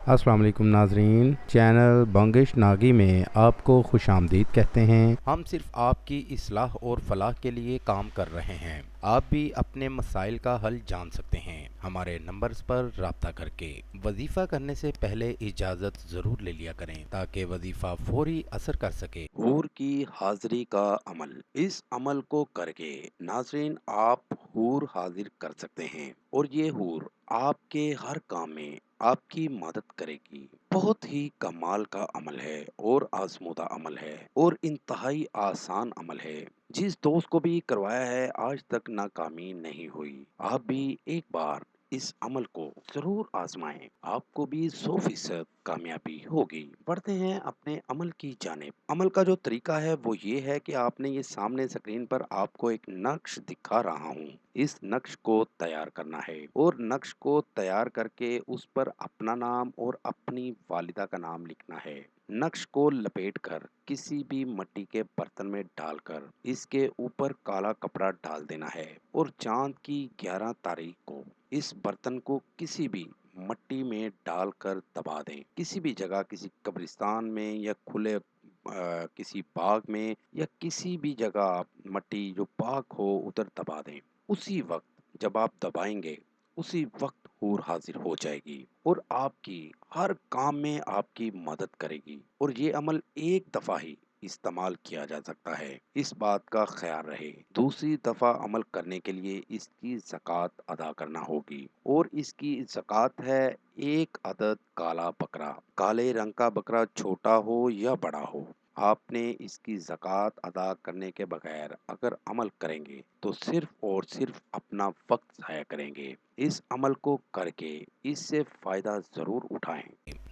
अस्सलाम वालेकुम नाजरीन, चैनल बंगिश नागी में आपको खुश आमदीद कहते हैं। हम सिर्फ आपकी इस्लाह और फलाह के लिए काम कर रहे हैं। आप भी अपने मसाइल का हल जान सकते हैं हमारे नंबर्स पर राब्ता करके। वजीफ़ा करने से पहले इजाज़त ज़रूर ले लिया करें ताकि वजीफ़ा फौरी असर कर सके। हूर की हाजिरी का अमल। इस अमल को करके नाजरीन आप हूर हाजिर कर सकते हैं और ये हूर आपके हर काम में आपकी मदद करेगी। बहुत ही कमाल का अमल है और आजमूदा अमल है और इंतहाई आसान अमल है। जिस दोस्त को भी करवाया है आज तक नाकामी नहीं हुई। आप भी एक बार इस अमल को जरूर आजमाएं, आपको भी 100% कामयाबी होगी। बढ़ते हैं अपने अमल की जानिब। अमल का जो तरीका है वो ये है कि आपने ये सामने स्क्रीन पर आपको एक नक्श दिखा रहा हूँ, इस नक्श को तैयार करना है और नक्श को तैयार करके उस पर अपना नाम और अपनी वालिदा का नाम लिखना है। नक्श को लपेटकर किसी भी मिट्टी के बर्तन में डालकर इसके ऊपर काला कपड़ा डाल देना है और चांद की 11 तारीख को इस बर्तन को किसी भी मट्टी में डालकर दबा दें। किसी भी जगह, किसी कब्रिस्तान में या खुले किसी बाग में या किसी भी जगह मट्टी जो पाक हो उधर दबा दें। उसी वक्त जब आप दबाएंगे उसी वक्त हूर हाजिर हो जाएगी और आपकी हर काम में आपकी मदद करेगी। और ये अमल एक दफा ही इस्तेमाल किया जा सकता है, इस बात का ख्याल रहे। दूसरी दफा अमल करने के लिए इसकी ज़कात अदा करना होगी और इसकी ज़कात है एक अदद काला बकरा। काले रंग का बकरा छोटा हो या बड़ा हो, आपने इसकी ज़कात अदा करने के बगैर अगर अमल करेंगे तो सिर्फ और सिर्फ अपना वक्त ज़ाया करेंगे। इस अमल को करके इससे फ़ायदा ज़रूर उठाएं।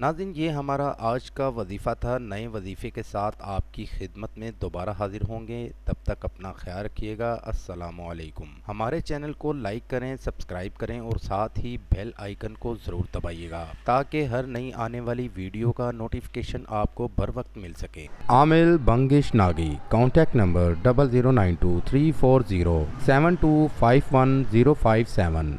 नाज़रीन, ये हमारा आज का वजीफ़ा था। नए वजीफ़े के साथ आपकी खिदमत में दोबारा हाजिर होंगे। तब तक अपना ख्याल रखिएगा। अस्सलामु अलैकुम। हमारे चैनल को लाइक करें, सब्सक्राइब करें और साथ ही बेल आइकन को ज़रूर दबाइएगा ताकि हर नई आने वाली वीडियो का नोटिफिकेशन आपको बर वक्त मिल सके। आमिल बंगिश नागी, कॉन्टैक्ट नंबर 00923407251057।